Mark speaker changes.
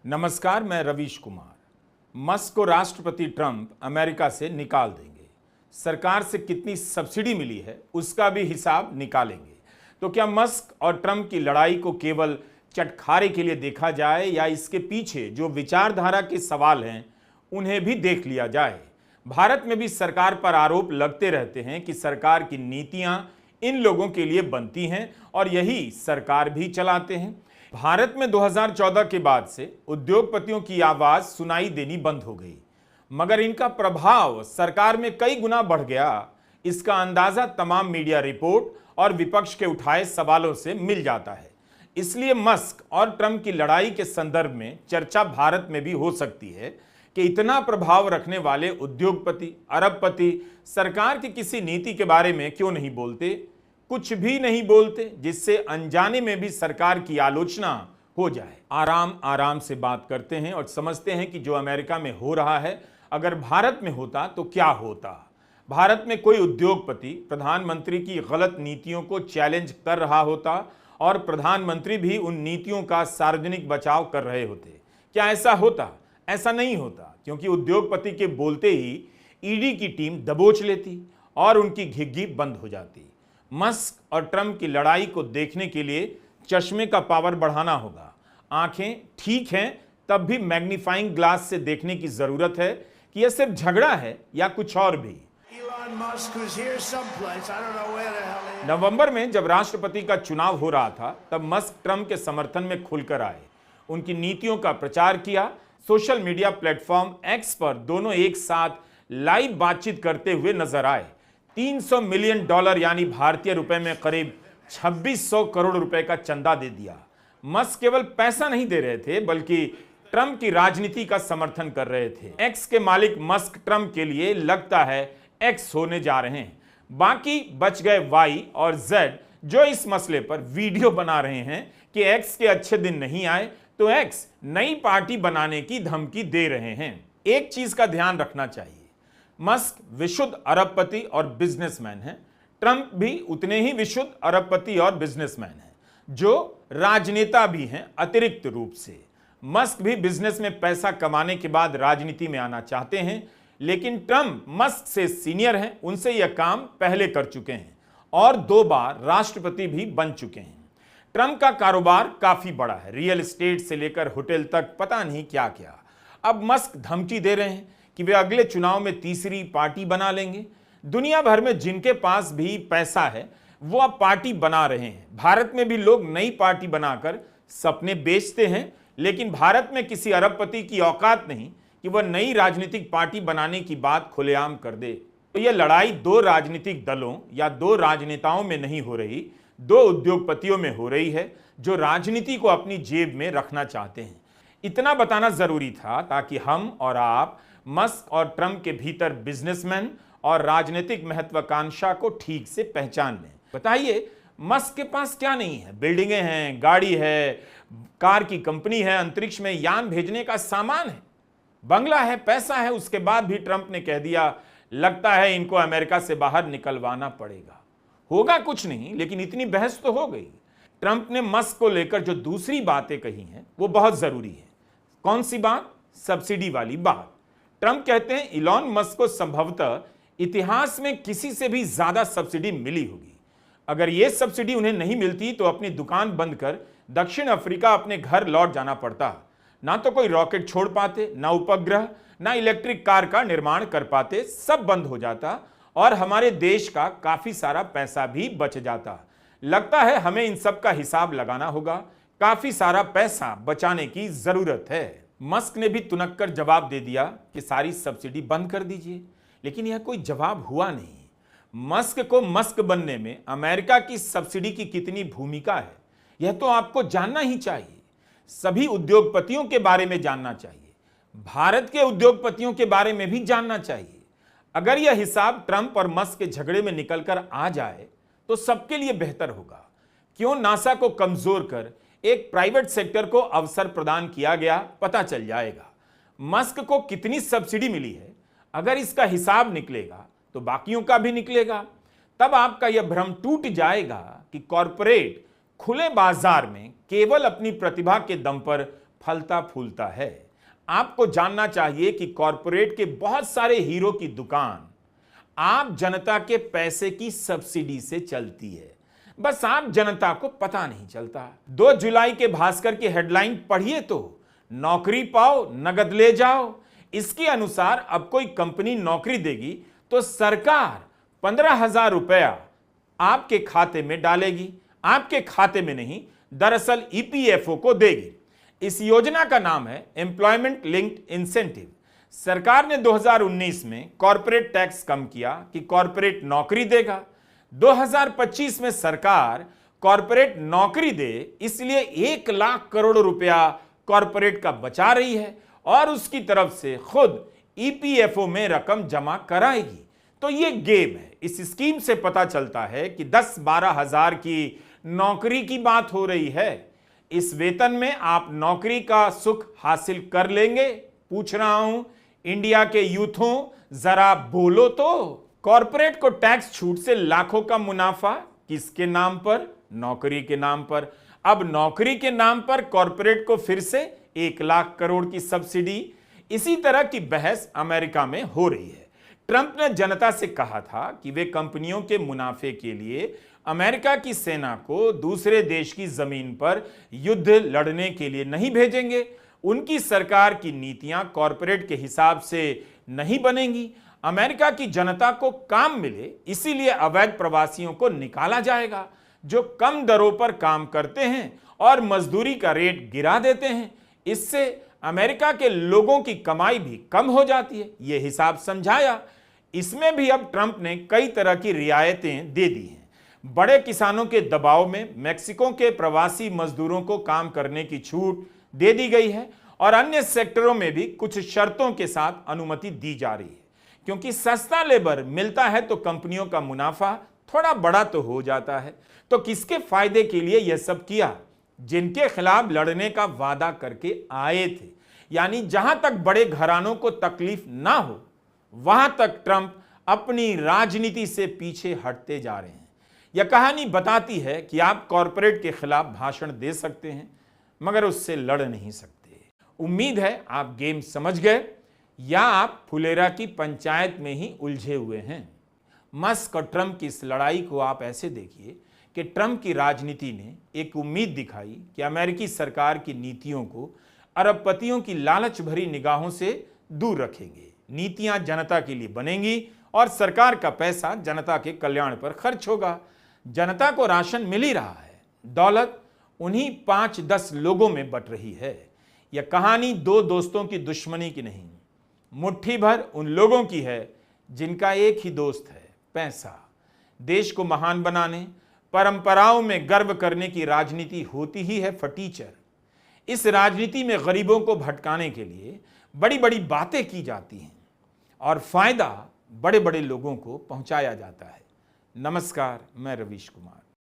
Speaker 1: नमस्कार, मैं रवीश कुमार। मस्क को राष्ट्रपति ट्रंप अमेरिका से निकाल देंगे। सरकार से कितनी सब्सिडी मिली है उसका भी हिसाब निकालेंगे। तो क्या मस्क और ट्रंप की लड़ाई को केवल चटखारे के लिए देखा जाए या इसके पीछे जो विचारधारा के सवाल हैं उन्हें भी देख लिया जाए। भारत में भी सरकार पर आरोप लगते रहते हैं कि सरकार की नीतियां इन लोगों के लिए बनती हैं और यही सरकार भी चलाते हैं। भारत में 2014 के बाद से उद्योगपतियों की आवाज सुनाई देनी बंद हो गई, मगर इनका प्रभाव सरकार में कई गुना बढ़ गया। इसका अंदाजा तमाम मीडिया रिपोर्ट और विपक्ष के उठाए सवालों से मिल जाता है। इसलिए मस्क और ट्रंप की लड़ाई के संदर्भ में चर्चा भारत में भी हो सकती है कि इतना प्रभाव रखने वाले उद्योगपति, अरबपति सरकार की किसी नीति के बारे में क्यों नहीं बोलते, कुछ भी नहीं बोलते, जिससे अनजाने में भी सरकार की आलोचना हो जाए। आराम आराम से बात करते हैं और समझते हैं कि जो अमेरिका में हो रहा है अगर भारत में होता तो क्या होता। भारत में कोई उद्योगपति प्रधानमंत्री की गलत नीतियों को चैलेंज कर रहा होता और प्रधानमंत्री भी उन नीतियों का सार्वजनिक बचाव कर रहे होते। क्या ऐसा होता? ऐसा नहीं होता, क्योंकि उद्योगपति के बोलते ही ईडी की टीम दबोच लेती और उनकी घिग्गी बंद हो जाती। मस्क और ट्रंप की लड़ाई को देखने के लिए चश्मे का पावर बढ़ाना होगा। आंखें ठीक हैं तब भी मैग्नीफाइंग ग्लास से देखने की जरूरत है कि यह सिर्फ झगड़ा है या कुछ और भी। नवंबर में जब राष्ट्रपति का चुनाव हो रहा था तब मस्क ट्रंप के समर्थन में खुलकर आए, उनकी नीतियों का प्रचार किया। सोशल मीडिया प्लेटफॉर्म एक्स पर दोनों एक साथ लाइव बातचीत करते हुए नजर आए। $300 मिलियन यानी भारतीय रुपए में करीब 2600 करोड़ रुपए का चंदा दे दिया। मस्क केवल पैसा नहीं दे रहे थे बल्कि ट्रंप की राजनीति का समर्थन कर रहे थे। एक्स के मालिक मस्क ट्रंप के लिए लगता है एक्स होने जा रहे हैं। बाकी बच गए वाई और जेड जो इस मसले पर वीडियो बना रहे हैं कि एक्स के अच्छे दिन नहीं आए तो एक्स नई पार्टी बनाने की धमकी दे रहे हैं। एक चीज का ध्यान रखना चाहिए, मस्क विशुद्ध अरबपति और बिजनेसमैन हैं। ट्रंप भी उतने ही विशुद्ध अरबपति और बिजनेसमैन हैं, जो राजनेता भी हैं अतिरिक्त रूप से। मस्क भी बिजनेस में पैसा कमाने के बाद राजनीति में आना चाहते हैं, लेकिन ट्रंप मस्क से सीनियर हैं, उनसे यह काम पहले कर चुके हैं और 2 बार राष्ट्रपति भी बन चुके हैं। ट्रंप का कारोबार काफी बड़ा है, रियल एस्टेट से लेकर होटल तक पता नहीं क्या क्या। अब मस्क धमकी दे रहे हैं कि वे अगले चुनाव में तीसरी पार्टी बना लेंगे। दुनिया भर में जिनके पास भी पैसा है वो अब पार्टी बना रहे हैं। भारत में भी लोग नई पार्टी बनाकर सपने बेचते हैं, लेकिन भारत में किसी अरबपति की औकात नहीं कि वह नई राजनीतिक पार्टी बनाने की बात खुलेआम कर दे। तो यह लड़ाई 2 राजनीतिक दलों या 2 राजनेताओं में नहीं हो रही, 2 उद्योगपतियों में हो रही है जो राजनीति को अपनी जेब में रखना चाहते हैं। इतना बताना जरूरी था ताकि हम और आप मस्क और ट्रंप के भीतर बिजनेसमैन और राजनीतिक महत्वाकांक्षा को ठीक से पहचान लें। बताइए, मस्क के पास क्या नहीं है? बिल्डिंगें हैं, गाड़ी है, कार की कंपनी है, अंतरिक्ष में यान भेजने का सामान है, बंगला है, पैसा है। उसके बाद भी ट्रंप ने कह दिया लगता है इनको अमेरिका से बाहर निकलवाना पड़ेगा। होगा कुछ नहीं, लेकिन इतनी बहस तो हो गई। ट्रंप ने मस्क को लेकर जो दूसरी बातें कही हैं वो बहुत जरूरी है। कौन सी बात? सब्सिडी वाली बात। ट्रंप कहते हैं इलॉन मस्क को संभवतः इतिहास में किसी से भी ज्यादा सब्सिडी मिली होगी। अगर यह सब्सिडी उन्हें नहीं मिलती तो अपनी दुकान बंद कर दक्षिण अफ्रीका अपने घर लौट जाना पड़ता। ना तो कोई रॉकेट छोड़ पाते, ना उपग्रह, ना इलेक्ट्रिक कार का निर्माण कर पाते, सब बंद हो जाता और हमारे देश का काफी सारा पैसा भी बच जाता। लगता है हमें इन सब का हिसाब लगाना होगा। काफी सारा पैसा बचाने की जरूरत है। मस्क ने भी तुनक कर जवाब दे दिया कि सारी सब्सिडी बंद कर दीजिए, लेकिन यह कोई जवाब हुआ नहीं। मस्क को मस्क बनने में अमेरिका की सब्सिडी की कितनी भूमिका है यह तो आपको जानना ही चाहिए। सभी उद्योगपतियों के बारे में जानना चाहिए, भारत के उद्योगपतियों के बारे में भी जानना चाहिए। अगर यह हिसाब ट्रंप और मस्क के झगड़े में निकलकर आ जाए तो सबके लिए बेहतर होगा। क्यों नासा को कमजोर कर एक प्राइवेट सेक्टर को अवसर प्रदान किया गया पता चल जाएगा। मस्क को कितनी सब्सिडी मिली है अगर इसका हिसाब निकलेगा तो बाकियों का भी निकलेगा। तब आपका यह भ्रम टूट जाएगा कि कॉरपोरेट खुले बाजार में केवल अपनी प्रतिभा के दम पर फलता फूलता है। आपको जानना चाहिए कि कॉरपोरेट के बहुत सारे हीरो की दुकान आप जनता के पैसे की सब्सिडी से चलती है, बस आप जनता को पता नहीं चलता। 2 जुलाई के भास्कर की हेडलाइन पढ़िए तो, नौकरी पाओ नगद ले जाओ। इसके अनुसार अब कोई कंपनी नौकरी देगी तो सरकार 15,000 रुपया आपके खाते में डालेगी, आपके खाते में नहीं, दरअसल ईपीएफओ को देगी। इस योजना का नाम है एम्प्लॉयमेंट लिंक्ड इंसेंटिव। सरकार ने 2019 में कॉरपोरेट टैक्स कम किया कि कॉरपोरेट नौकरी देगा। 2025 में सरकार कॉरपोरेट नौकरी दे, इसलिए 1 लाख करोड़ रुपया कॉरपोरेट का बचा रही है और उसकी तरफ से खुद ईपीएफओ में रकम जमा कराएगी। तो ये गेम है। इस स्कीम से पता चलता है कि 10-12 हजार की नौकरी की बात हो रही है। इस वेतन में आप नौकरी का सुख हासिल कर लेंगे? पूछ रहा हूं इंडिया के यूथों, जरा बोलो तो। कॉरपोरेट को टैक्स छूट से लाखों का मुनाफा, किसके नाम पर? नौकरी के नाम पर। अब नौकरी के नाम पर कॉरपोरेट को फिर से 1 लाख करोड़ की सब्सिडी। इसी तरह की बहस अमेरिका में हो रही है। ट्रंप ने जनता से कहा था कि वे कंपनियों के मुनाफे के लिए अमेरिका की सेना को दूसरे देश की जमीन पर युद्ध लड़ने के लिए नहीं भेजेंगे। उनकी सरकार की नीतियां कॉरपोरेट के हिसाब से नहीं बनेंगी। अमेरिका की जनता को काम मिले, इसीलिए अवैध प्रवासियों को निकाला जाएगा जो कम दरों पर काम करते हैं और मजदूरी का रेट गिरा देते हैं। इससे अमेरिका के लोगों की कमाई भी कम हो जाती है। यह हिसाब समझाया। इसमें भी अब ट्रंप ने कई तरह की रियायतें दे दी हैं। बड़े किसानों के दबाव में मैक्सिको के प्रवासी मजदूरों को काम करने की छूट दे दी गई है और अन्य सेक्टरों में भी कुछ शर्तों के साथ अनुमति दी जा रही है। क्योंकि सस्ता लेबर मिलता है तो कंपनियों का मुनाफा थोड़ा बड़ा तो हो जाता है। तो किसके फायदे के लिए यह सब किया? जिनके खिलाफ लड़ने का वादा करके आए थे। यानी जहां तक बड़े घरानों को तकलीफ ना हो, वहां तक ट्रंप अपनी राजनीति से पीछे हटते जा रहे हैं। यह कहानी बताती है कि आप कॉरपोरेट के खिलाफ भाषण दे सकते हैं मगर उससे लड़ नहीं सकते। उम्मीद है आप गेम समझ गए या आप फुलेरा की पंचायत में ही उलझे हुए हैं। मस्क और ट्रंप की इस लड़ाई को आप ऐसे देखिए कि ट्रंप की राजनीति ने एक उम्मीद दिखाई कि अमेरिकी सरकार की नीतियों को अरबपतियों की लालच भरी निगाहों से दूर रखेंगे। नीतियां जनता के लिए बनेंगी और सरकार का पैसा जनता के कल्याण पर खर्च होगा। जनता को राशन मिल ही रहा है, दौलत उन्हीं 5-10 लोगों में बट रही है। यह कहानी 2 दोस्तों की दुश्मनी की नहीं, मुट्ठी भर उन लोगों की है जिनका एक ही दोस्त है, पैसा। देश को महान बनाने, परंपराओं में गर्व करने की राजनीति होती ही है फटीचर। इस राजनीति में गरीबों को भटकाने के लिए बड़ी बड़ी बातें की जाती हैं और फायदा बड़े बड़े लोगों को पहुंचाया जाता है। नमस्कार, मैं रवीश कुमार।